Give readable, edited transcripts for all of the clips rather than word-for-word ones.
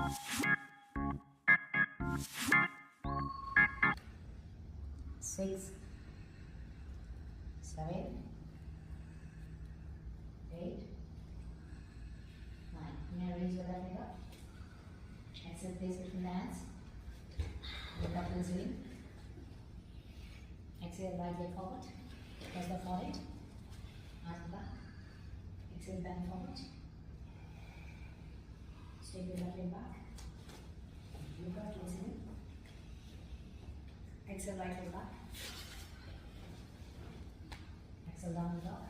6, 7, 8, 9. Inhale, raise your left leg up. Exhale, place between the hands. Look up to the ceiling. Exhale, right leg forward. Press the forehead. Arch the back. Exhale, bend forward. Step your left leg back. Look up to the ceiling. Exhale, right leg back. Exhale, down the dog.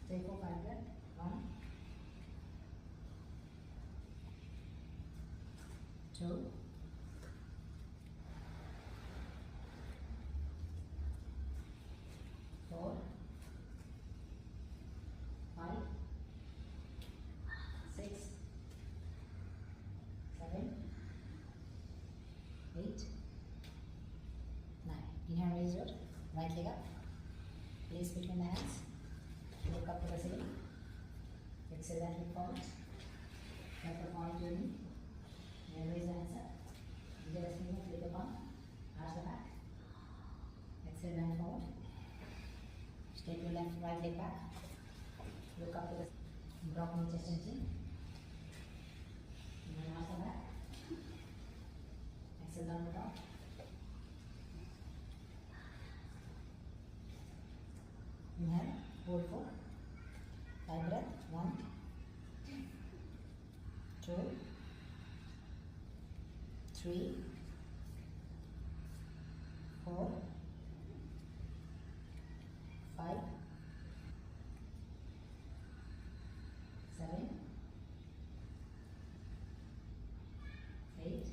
Take 4, 5 breath. 1, 2, 4, 5, 6, 7, 8, 9. Inhale, raise your right leg up. Place between the hands. Look up to the ceiling. Exhale, that leg forward. Press the forehead to your knee. Inhale, raise the hands up. Inhale, finger, flip the palm. Arch the back. Exhale, bend forward. Step your left, right leg back. Look up to the drop knee, chest and chin. Inhale, arch the back. Exhale, down the dog. Inhale, hold for 5 breath. 1, 2, 3, 4, 5, 7, 8,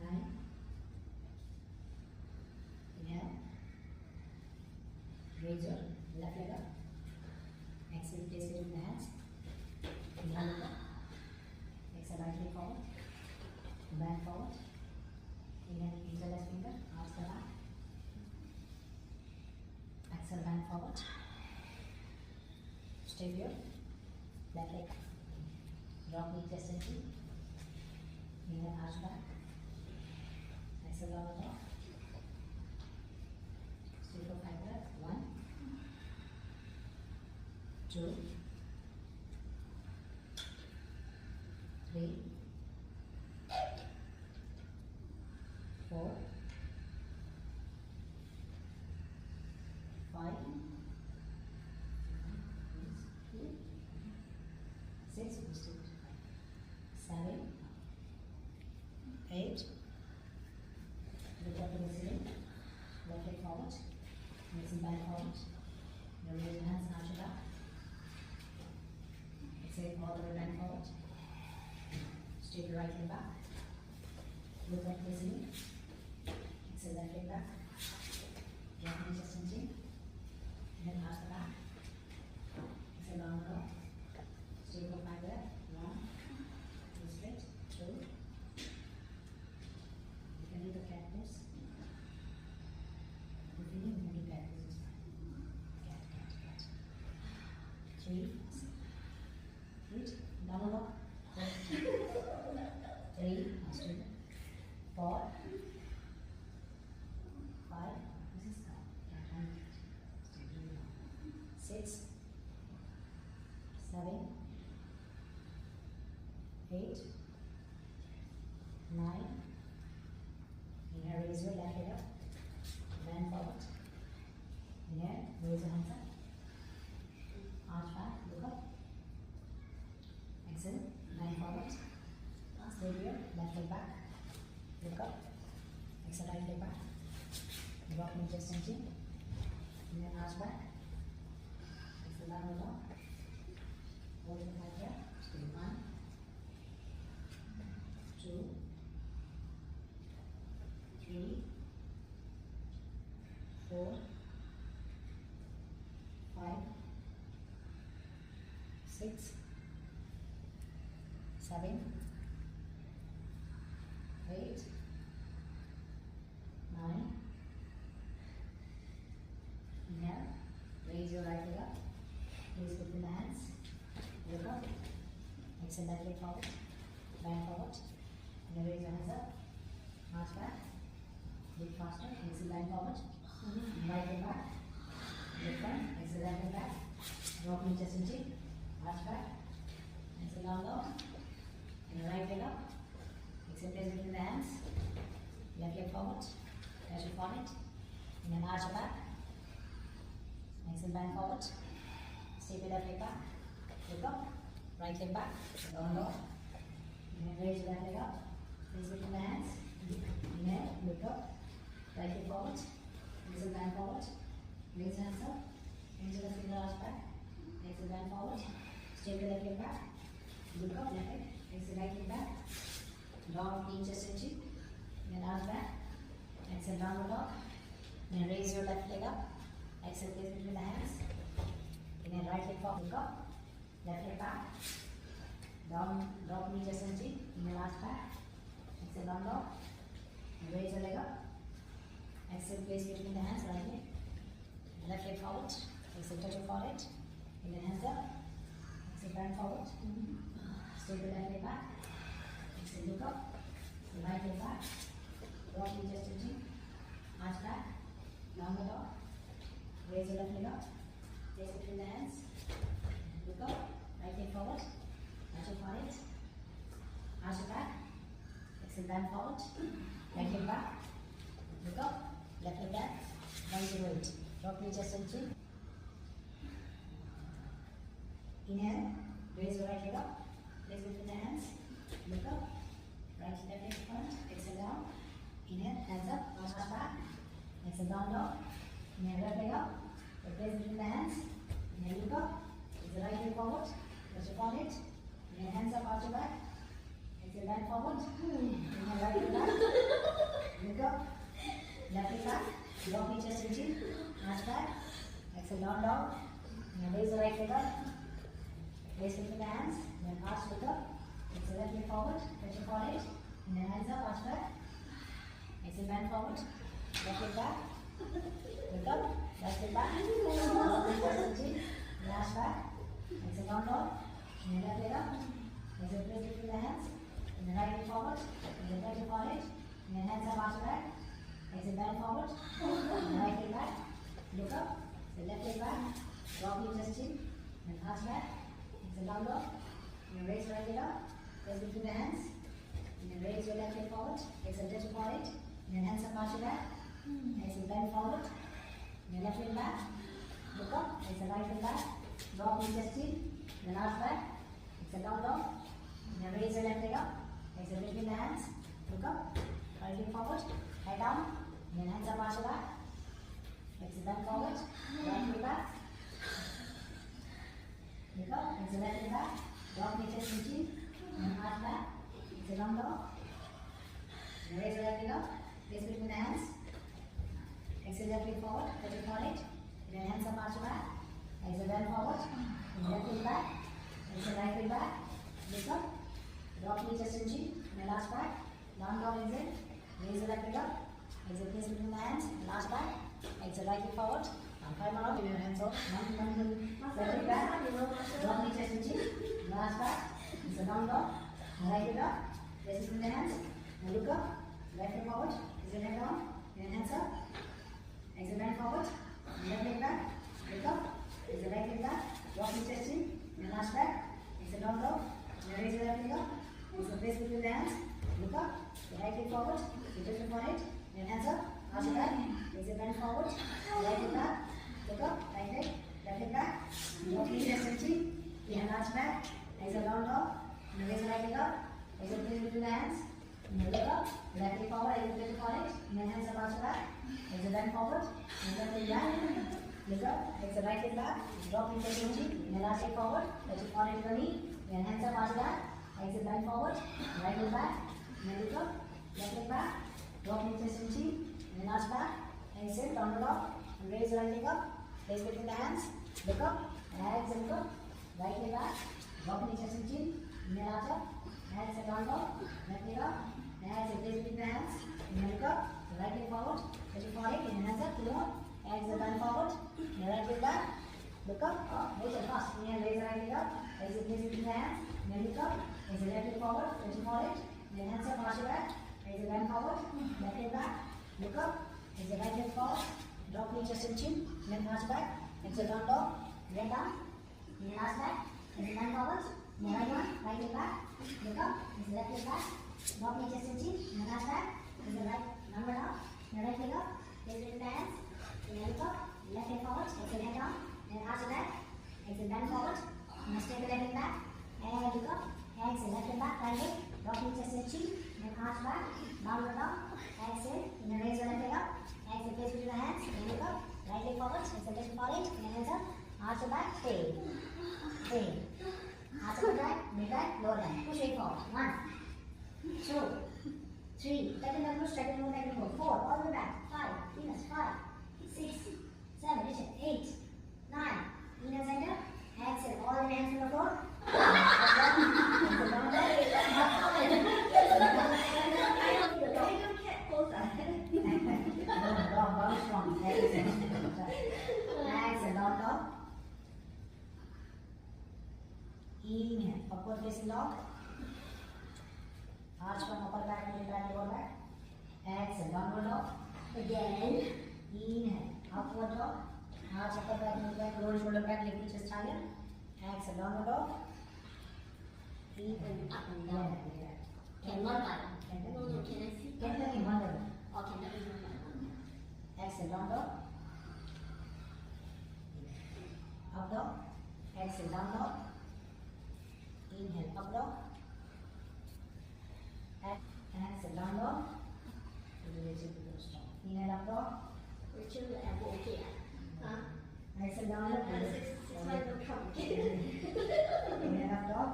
9. Inhale. Raise your left leg up. Exhale, place it in the hands. Inhale, look up. Exhale, right leg forward. Bend forward. Inhale, interlace finger. Arch the back. Exhale, bend forward. Step your left leg. Drop knee, chest and chin. Inhale, arch back. Exhale, down the dog. Stay for 5 breath. 1, 2, 3, 4, 5, 6, 7, 8. Look up to the ceiling. Left leg forward. Exhale, bend forward. Now raise your hands, arch your back. Exhale, all the way bend forward. Straight your right leg back. Look up to the ceiling. Exhale, left leg back. Drop knee, chest and chin. Then arch the back. Exhale, down the dog. Stay for 5 breath. 1, 2 straight. 2. You can do the cat pose. If you need, you can do cat pose. It's fine. Cat, cat, cat. 3. Good. Down the dog. 3. 4. 5. This is calm. 6. 7, 8, 9. Inhale, raise your left leg up. Bend forward. Inhale, raise your hands up. Arch back, look up. Exhale, bend forward. Stay here, left leg back. Look up. Exhale, right leg back. Drop knee, chest and chin. Inhale, arch back. Exhale, down the dog. Hold it like that. Stay 1, 2, 3, 4, 5, 6, 7, 8, 9. Inhale, raise your right leg up. Please between the hands. Look up. Exhale that leg forward. Bend forward. And raise your hands up. March back. Look faster. Exhale, bend forward. Right leg back. Look front. Exhale that leg back. Drop knee, chest and chin. March back. Exhale down low. And right leg up. Exhale, place between the hands. Left leg forward. As you fall it. And then arch your back. Exhale, bend forward. Step your left leg back. Look up. Right leg back. Down low. And then raise your left leg up. Place between the hands. Inhale. Look up. Right leg forward. Exhale, bend forward. Raise your hands up. Into the finger arch back. Exhale, bend forward. Step your left leg back. Look up. Left leg. Exhale, right leg back. Down, knee, chest and chin. Then arch back. Exhale, downward dog. Then raise your left leg up. Exhale, place between the hands. Then right leg forward. Look up. Left leg back. Down, drop knee, chest and chin. Then arch back. Exhale, down dog. And raise your leg up. Exhale, place between the hands. Right leg. Left leg forward. Exhale, touch your forehead. And then hands up. Exhale, bend forward. Step the left leg back. Exhale, look up. The right leg back. Drop knee, chest and chin. Arch back. Downward dog. Raise your left leg up. Place between the hands. Look up. Right leg forward. Touch your forehead. Arch your back. Exhale, bend forward. Right leg back. Look up. Left leg back. Bend your weight. Drop knee, chest and chin. Inhale. Raise your right leg up. Place between the hands. Look up. Right left leg front. Exhale down. Inhale. Hands up. Arch back. Exhale down dog. Inhale, left leg up. Place between the hands. Inhale, look up. Exhale, right leg forward. Touch your forehead. Inhale, hands up, arch your back. Exhale, bend forward. Inhale, right leg back. Look up. Left leg back. Drop knee, chest and chin. Arch back. Exhale, down dog. Inhale, raise the right leg up. Place between the hands. Then arch, look up. Exhale, left leg forward. Touch your forehead. Inhale, hands up, arch back. Exhale, bend forward. Left leg back. Look up. Left leg back. Drop knee, chest and chin. Arch back. Exhale, down dog. Inhale, left leg up. Exhale, place between the hands. Inhale, right leg forward. Exhale, touch your forehead. Inhale, hands up, arch back. Exhale, bend forward. Inhale, right leg back. Look up. Exhale, left leg back. Drop knee, chest chin. And arch back. Exhale, down dog. Inhale, raise your right leg up. Place between the hands. Inhale, raise your left leg forward. Exhale, touch your forehead. Inhale, hands up, arch your back. Exhale, bend forward. Inhale, left leg back. Look up. Exhale, right leg back. Drop knee, chest chin. Then arch back. Exhale, down dog. Inhale, raise your left leg up. Exhale, between the hands. Look up. Right leg forward. Head down. Inhale, hands up, arch your back. Exhale, bend forward. Right leg back. Look up. Exhale, left leg back. Drop knee, chest and chin. Then arch back. Exhale, down dog. Inhale, raise your left leg up. Place between the hands. Exhale, left leg forward. Touch your forehead. Then hands up, arch your back. Exhale, bend forward. Left leg back. Exhale, right leg back. Look up. Drop knee, chest and chin. Then arch back. Down dog, exhale. Raise your left leg up. Exhale, place between the hands. And arch back. Exhale, right leg forward. Now 5 more. Give your hands up. Left leg back. Drop knee, chest and chin. Then arch back. Exhale, down dog. Right leg up. Place between the hands. Now look up. Left leg forward. Exhale, head down. Then hands up. Exhale, bend forward. Left leg back. Look up. Exhale, right leg back. Drop knee, chest in. Then arch back. Exhale, down dog. Then raise your left leg up. Exhale, place between the hands. Look up. The right leg forward. You touch your forehead. Then hands up. Arch your back. Exhale, bend forward. Right leg back. Look up. Right leg. Left leg back. Drop knee, chest and chin. Then arch back. Exhale, down dog. Then raise your right leg up. Exhale, place between the hands. Inhale, look up. Left leg forward. Exhale, touch your forehead. Then hands up, arch your back. Exhale, bend forward. Left leg back. Look up. Exhale, right leg back. Drop knee, chest and chin. Inhale, arch leg forward. Touch your forehead to the knee. Then hands up, arch your back. Exhale, bend forward. Right leg back. Inhale, look up. Left leg back. Drop knee, chest and chin. Then arch back. Exhale, down the dog. And raise your right leg up. Place between the hands. Look up. Exhale, look up. Right leg back. Drop knee, chest and chin. Inhale, arch up. Exhale, down dog. Left leg up. Exhale, place between the hands. Inhale, look up. Right leg forward. Touch your forehead. Inhale, hands up. 2 more. Exhale, bend forward. Inhale, right leg back. Look up. Very fast. Inhale, raise the right leg up. Exhale, place between the hands. Then look up. Exhale, left leg forward. Stretching for it. Then hands up, arch your back. Exhale, bend forward. Left leg back. Look up. Exhale, right leg forward. Drop knee, chest and chin. Then arch back. Exhale, down dog. Then down. Then last back. Exhale, bend forward. Then right one. Right leg back. Look up. Exhale, left leg back. Drop knee, chest and chin. Then last back. Exhale, right. Number down. Then right leg up. Exhale, in the hands. Then look up. Left leg forward. Exhale, head down. Then arch your back. Exhale, bend forward. Now straight the left leg back. And look up. Exhale, left leg back. Right leg. Drop knee, chest and chin. Then arch back. Downward dog. Exhale. Then raise your left leg up. Exhale, place between the hands. Then look up. Right leg forward. Exhale, touch forward. Then hands up. Arch your back. Stay. Stay. Arch your back. Mid back. Lower down. Push it forward. 1, 2, 3. Second elbow. Second move. Second move. 4. All the way back. 5. Fingers. 5, 6, 7. Reach it. 8, 9. Inner center. Exhale. All the hands on the floor. Exhale, down dog. Inhale, upward facing dog. Arch from upper back, middle back, lower back. Exhale, downward dog. Again. Inhale, upward dog. Arch upper back, middle back, lower shoulder back, lift the chest higher. Exhale, downward dog. Inhale, up and down. Can one by Can no, no, can I see? Can in one level. Or can I be one by one? Exhale, down dog. Up dog. Exhale, down dog. Inhale, up dog. Exhale, down dog. Inhale, up dog. Rachel, I'm okay. Huh? Exhale, down dog. Six months will come. Inhale, up dog.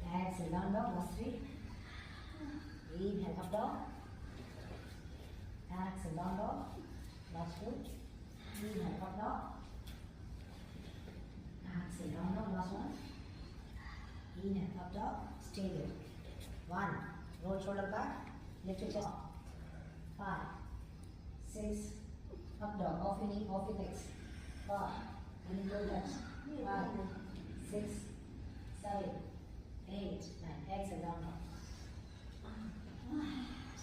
Exhale, down dog. Last 3. Inhale, up dog. Exhale, down dog. Last 2. Inhale, up dog. Exhale, down dog. Last 1. Inhale, up dog. Stay there. 1. Roll shoulder back. Lift your chest. 5, 6. Up dog. Off your knee. Off your legs. 5. And go touch. 5, 6, 7, 8, 9. Exhale, down dog.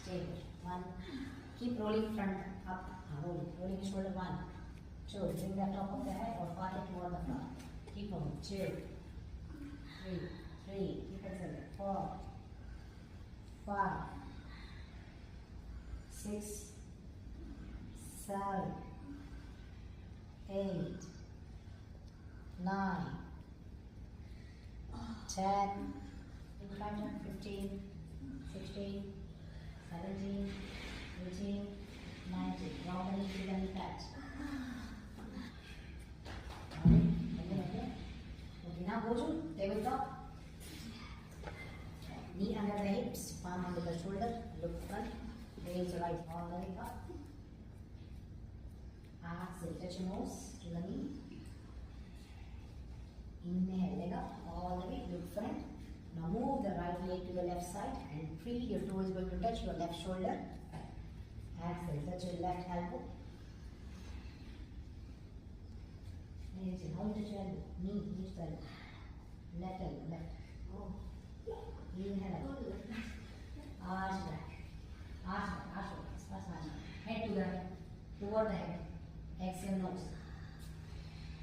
Stay there. 1. Keep rolling front up. Rolling your shoulder. 1, 2. Bring the top of the head or part it toward the front. Keep rolling. 2, 3. Keep it there. 4, 5, 6, 7, 8, 9, 10, 15, 16, 17, 18, 19. Round the knee to the knee pads. Okay, now go to tabletop. Knee under the hips, palm under the shoulder, look front, raise your right all the way up. Exhale, touch your nose to the knee. Inhale, leg up all the way, look front. Now move the right leg to the left side and free. Your toe is going to touch your left shoulder. Exhale, touch your left elbow. Exhale, how you touch your elbow? Knee, lift the elbow. Left elbow, left. Oh. Inhale, arch back. Head to the toward the head. Exhale, nose.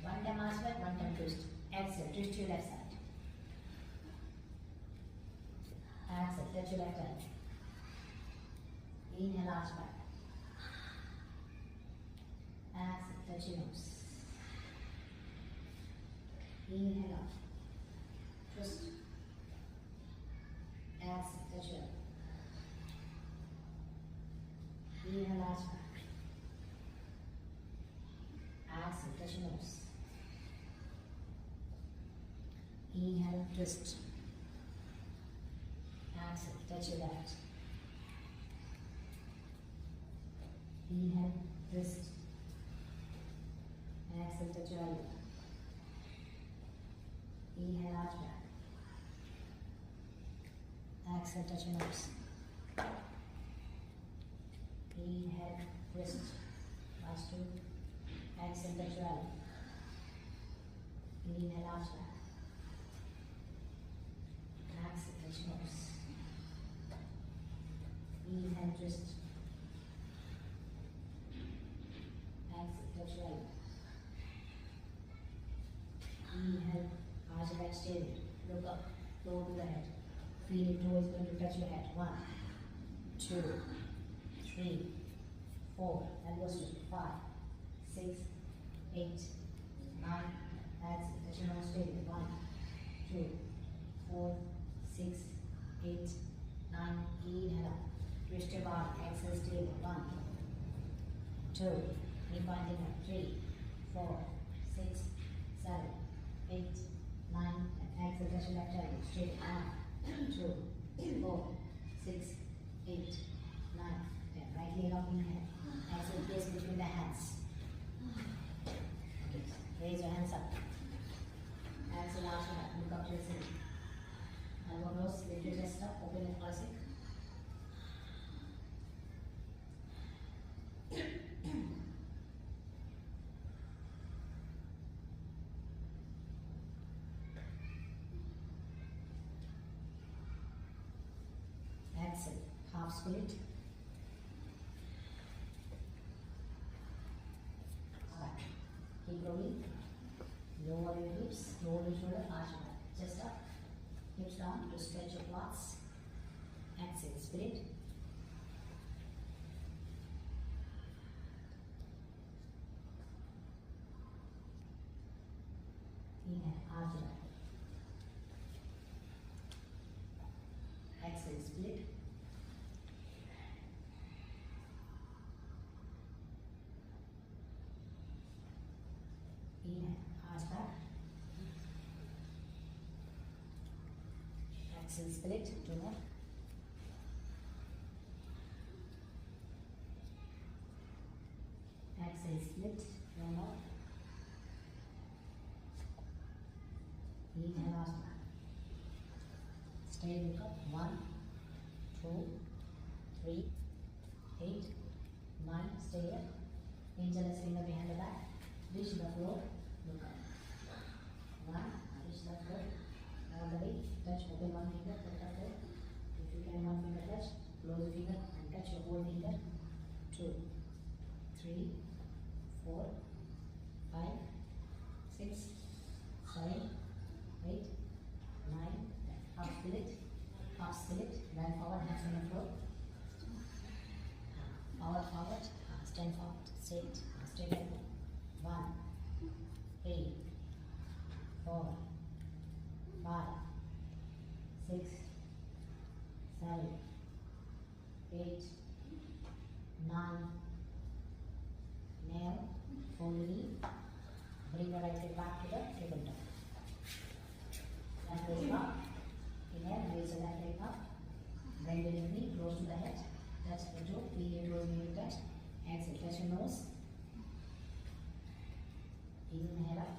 1 time arch back, 1 time twist. Exhale, twist your left side. Exhale, touch your left hand. Inhale, arch back. Exhale, touch your nose. Inhale up. Twist. Exhale, touch your elbow. Inhale, arch back. Exhale, touch your nose. Inhale, twist. Exhale, touch your left. Inhale, twist. Exhale, touch your elbow. Inhale, arch back. Exhale, touch your nose. Inhale, twist. Last 2. Exhale, touch your elbow. Inhale, arch back. Exhale, touch nose. Inhale, twist. Exhale, touch right. Inhale, arch back, stay there. Look up, lower to the head. Feel your toe is going to touch your head. 1, 2, 3, 4. Elbows to 5, 6, 8, 9. Exhale, touch your nose, stay there. 1, 2, 4, 6, 8, 9. Inhale up. Twist your body. Exhale, stay there. 1, 2. Knee pointing up. 3, 4, 6, 7, 8, 9. And exhale, touch your left elbow. Straight. 1, 2, 4, 6, 8, 9, 10. Right leg up, inhale. Exhale, place between the hands. Okay. Raise your hands up. Exhale, arch your back. Look up to your ceiling. Elbow close. Lift your chest up. Open it classic. Exhale, half split. Alright, keep rolling. Lower your hips, lower your shoulder, arch back. Chest up, hips down to stretch your quads. Exhale, split. Inhale, arch back. Exhale, split. Inhale, arch back. Exhale, split. 2 more. Exhale, split. 1 more. Inhale, arch back. Stay, look up. 1, 2, 3, 8, 9. Stay here. Index finger behind the back. Reach the floor. Look up. 1. Reach the floor. All the way. Touch. Open one finger. Touch the floor. If you can, one finger touch. Close the finger and touch your whole finger. 2, 3, 4, 5, 6, 7, 8, 9. Half split. Half split. Bend forward. Hands on the floor. Forward, forward. Stand forward. Sit. Straight up. 1, 3, 4, 5, 6, 7, 8, 9. Nail. Fold the knee. Bring the right leg back to the tabletop. Left leg up. Inhale. Raise the left leg up. Bend your knee close to the head. Touch the toe. Feel your toes near the touch. Exhale. Touch your nose. Inhale up.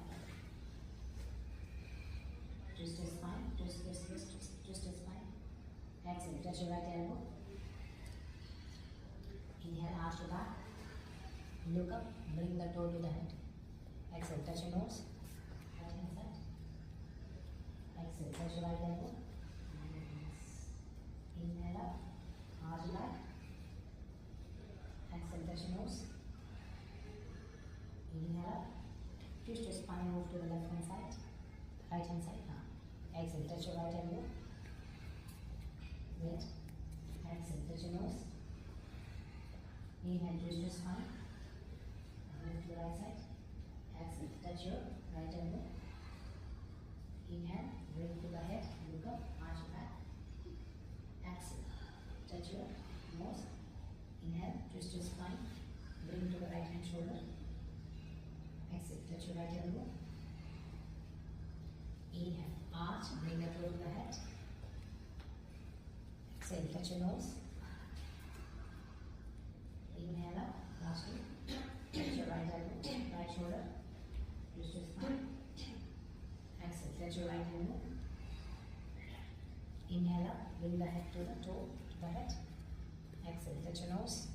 Twist your spine. Twist your spine. Exhale. Touch your right elbow. Inhale. Arch your back. Look up. Bring the toe to the head. Exhale. Touch your nose. Right hand side. Exhale. Touch your right elbow. Inhale up. Arch your back. Exhale. Touch your nose. Inhale up. Twist your spine, move to the left hand side, right hand side. Exhale, touch your right elbow. Wait. Exhale, touch your nose. Inhale, twist your spine. Move to the right side. Exhale, touch your right elbow. Inhale, bring to the head, look up, arch your back. Exhale, touch your nose. Inhale, twist your spine, bring to the right hand shoulder. Exhale, touch your right elbow. Inhale, arch, bring the toe to the head. Exhale, touch your nose. Inhale up, lastly. Touch your right elbow, right shoulder. Twist your spine. Exhale, touch your right elbow. Inhale up, bring the head to the toe, to the head. Exhale, touch your nose.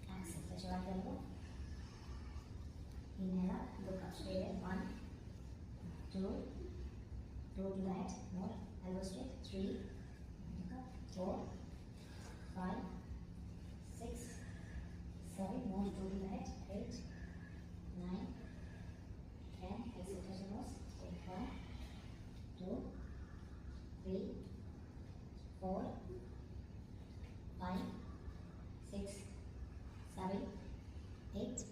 Exhale, touch your right elbow. Inhale up, look up straight in. 1, 4, 5, 6, 7, more to the right, 8, 9, 10, exit touch the nose, take 1, 2, 3, 4, 5, 6, 7, 8,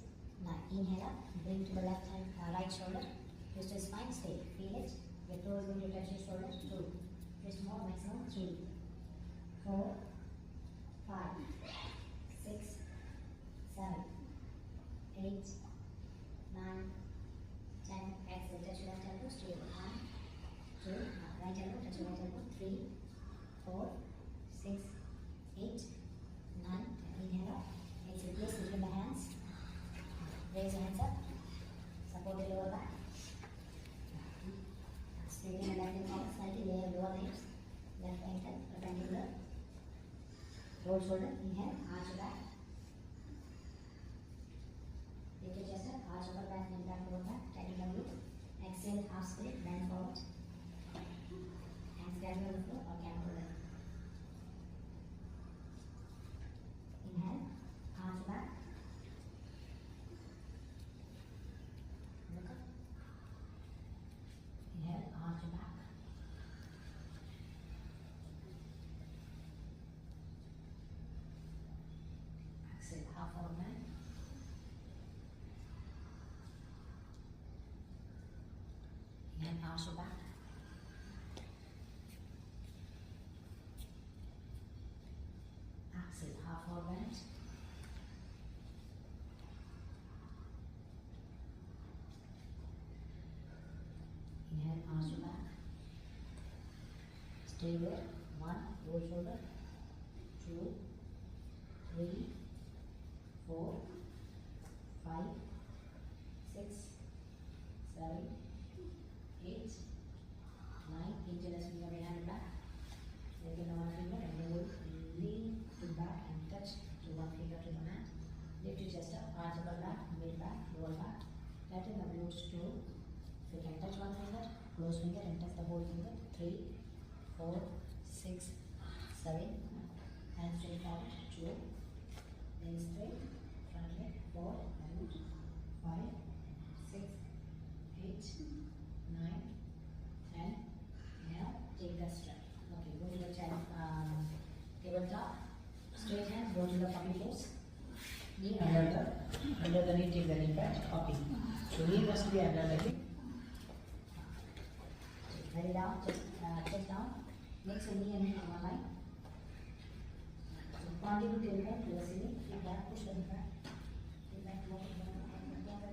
9. Inhale up, bring to the left hand, right shoulder, twist your spine, stay, feel it. Your toe is going to touch your shoulder, 2, twist more, maximum, 3, 4, 5, 6, 7, 8, 9, 10. Exhale, touch your left elbow, straight, 1, 2, right elbow, touch your right elbow, 3, 4, 6, 8, 9, 10. Inhale up, exhale, place between the hands, raise your hands up, support the lower back, straighten the left leg out slightly, lay your lower legs, left ankle, perpendicular, roll shoulder, inhale, arch your back, lift your chest up, arch upper back, and back, lower back, tighten the glute, exhale, half split, bend forward, hands gradually on the floor or camel leg. Inhale, arch back, look up, inhale, arch back, exhale, half forward bend, inhale, arch back, exhale, half forward bend, inhale, arch back, stay there, 1, roll shoulder, 2, 3, 4, 5, 6, 7, 8, 9. Interlace your behind back. Take your one finger and roll, lean to back and touch to one finger to the mat. Lift your chest up, arch upper back, mid back, lower back. Tighten the glutes too. If you can touch one finger, close finger and touch the whole finger. 3, 4, 6, 7. Hands straight forward. 2. Then straight. Front leg. 4, and 5, 6, 8, 9, 10. Now take the step. Okay, go to the child tabletop. Straight hands, go to the puppy pose. Knee under the knee, take the knee back, puppy. So knee must be under the knee. Belly down, chest down. Next knee and knee on one line. So body will take back to the ceiling. Feet back, push them back. Feet back, walk back, walk back,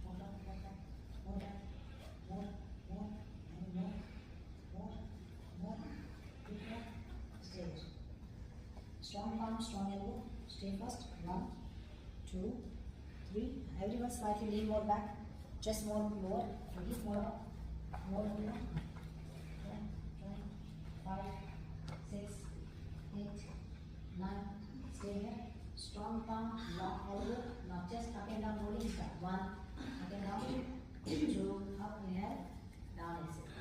walk back, walk back, walk back, more, and more. Feet back, stay there. Strong palm, strong elbow. Stay first. 1, 2, 3. Everyone slightly lean more back. Chest more lower. Release more up. More lower. 5, 6, 8, 9. Stay here. Strong palm, long elbow. Now just up and down rolling start. 1, up and down. 2, up, inhale, down exhale.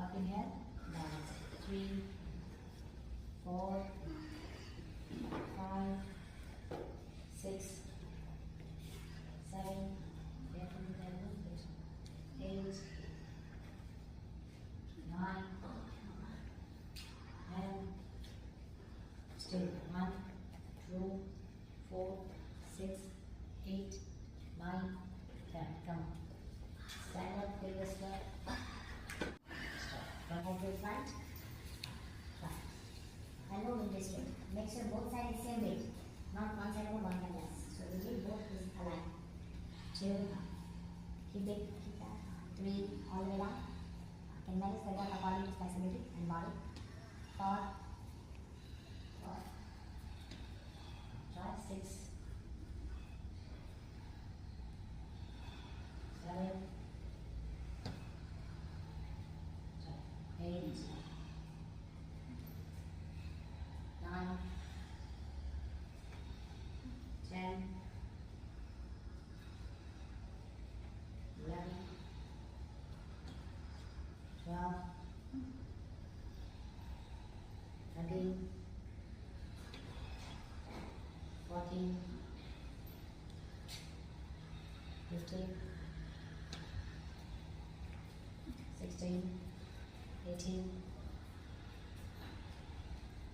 Up, inhale, down exhale. 3, 4, 5, 6, 7. Left with the elbow. 8, 9. And stay 1, 2, 4, 6, 8, 9, 10. Come on. Stand up, take a step. Stop. Front of your flat. Flat. Elbow will be straight. Make sure both sides is same weight. Not one side more, one side less. So we need both is aligned. 2. Keep it, keep that. 3, all the way down. Can manage better according to flexibility and body. 4, 5, 6, 7, 8, 9, 10, 11, 12, 13, 16, 18,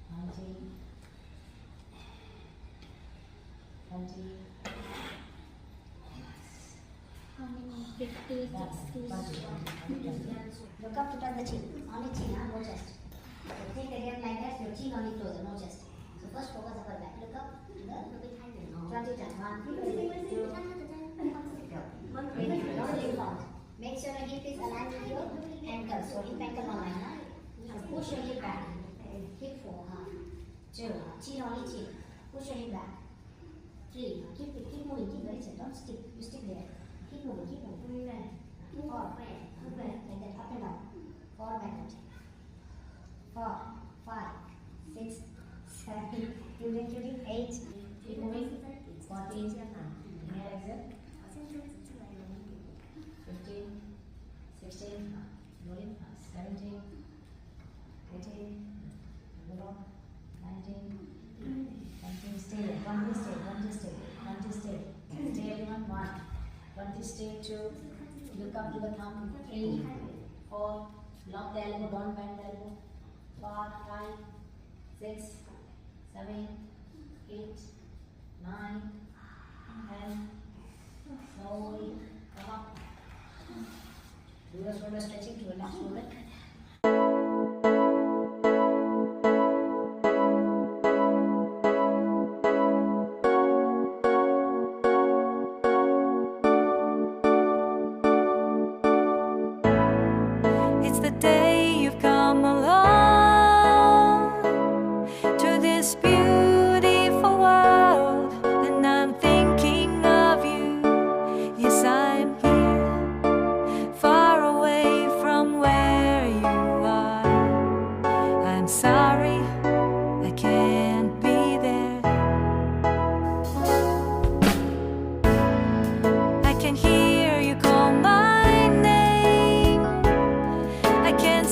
19, 20. How many? 50, That's 60. 20. Look up to touch the chin. Only chin, huh? No chest. So think again like that. Your chin only closer, no chest. So first focus upper back. Look up. Nó bị thay đổi nó. 20 times. 1, 2, 3. Make sure your hip is aligned with your ankle. So hip ankle online. Huh? So push your hip back. Hip 4. 2. Chin only chin. Push your hip back. 3. Keep moving. Keep very still. Don't stick. You stick there. Keep moving. Keep moving. 4. Like that. Up and down. 4 backward. 4, 5, 6, 7. You need to do 8. Keep moving. 14. Inhale, exhale. 15, 16, rolling, 17, 18, below, 19, 20, stay there, 20 stay, 20 stay, 20 stay, stay everyone, 1, 20 stay, 2, look up to the thumb, 3, 4, lock the elbow, don't bend the elbow, 4, 5, 6, 7, 8, 9, 10, slowly, come up. Do your shoulder stretching to relax shoulder. It's the day you've come along to this beautiful world, and I'm thinking of you. Yes, I'm here, far away from where you are. I'm sorry, I can't be there. I can hear you call my name. I can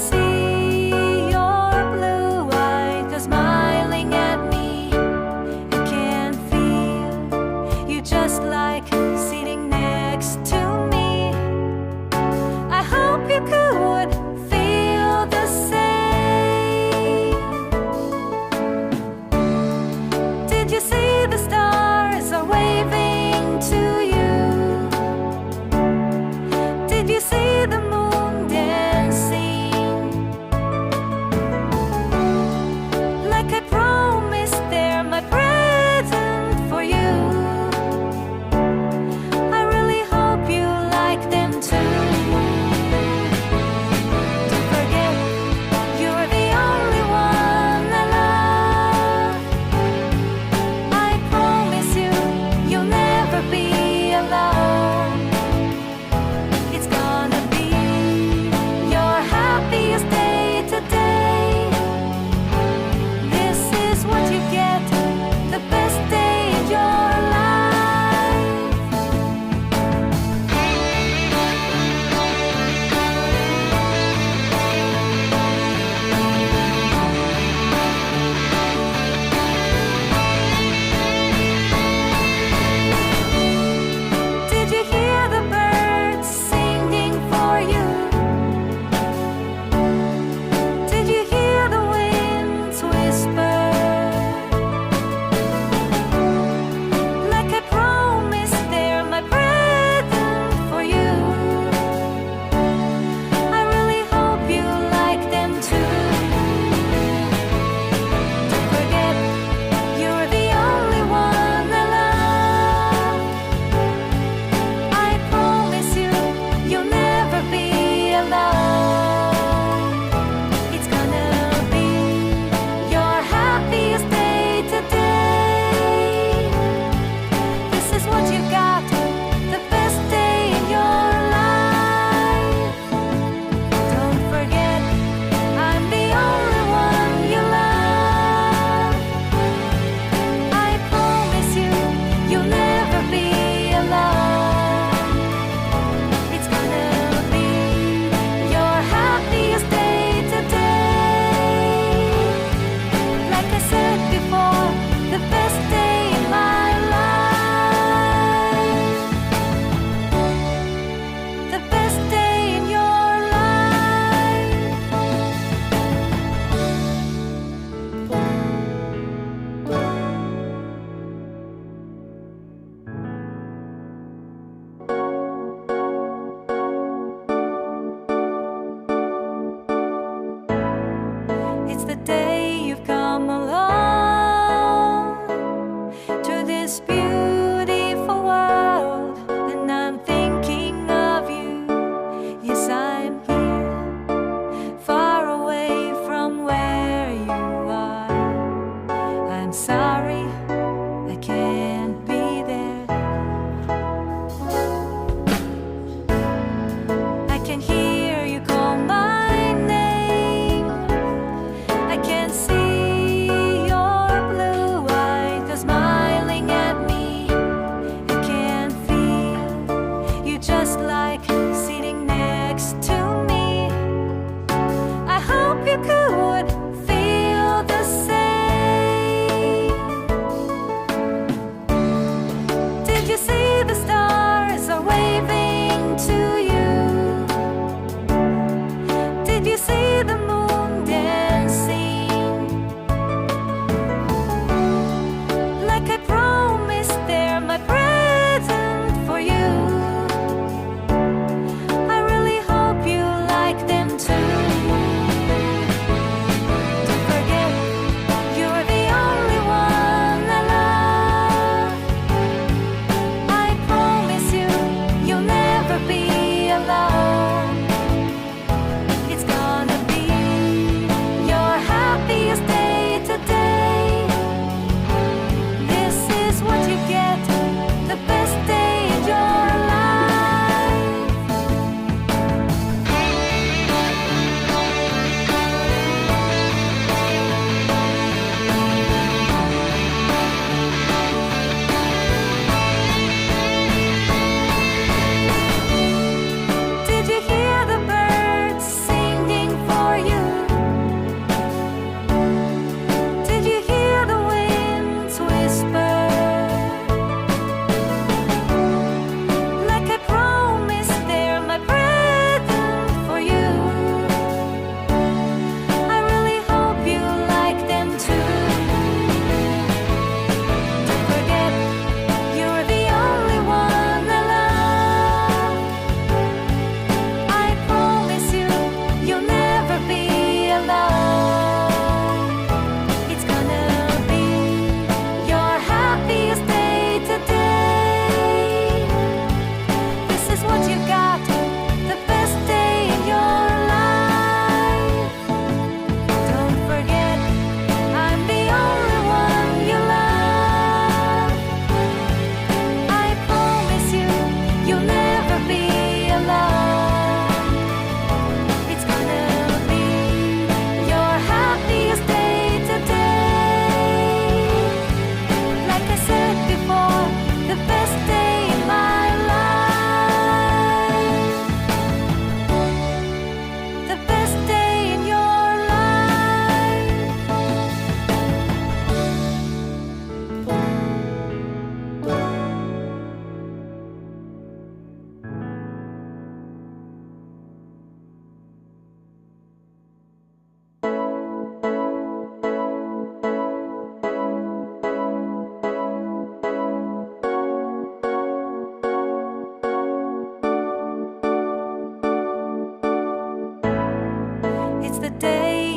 day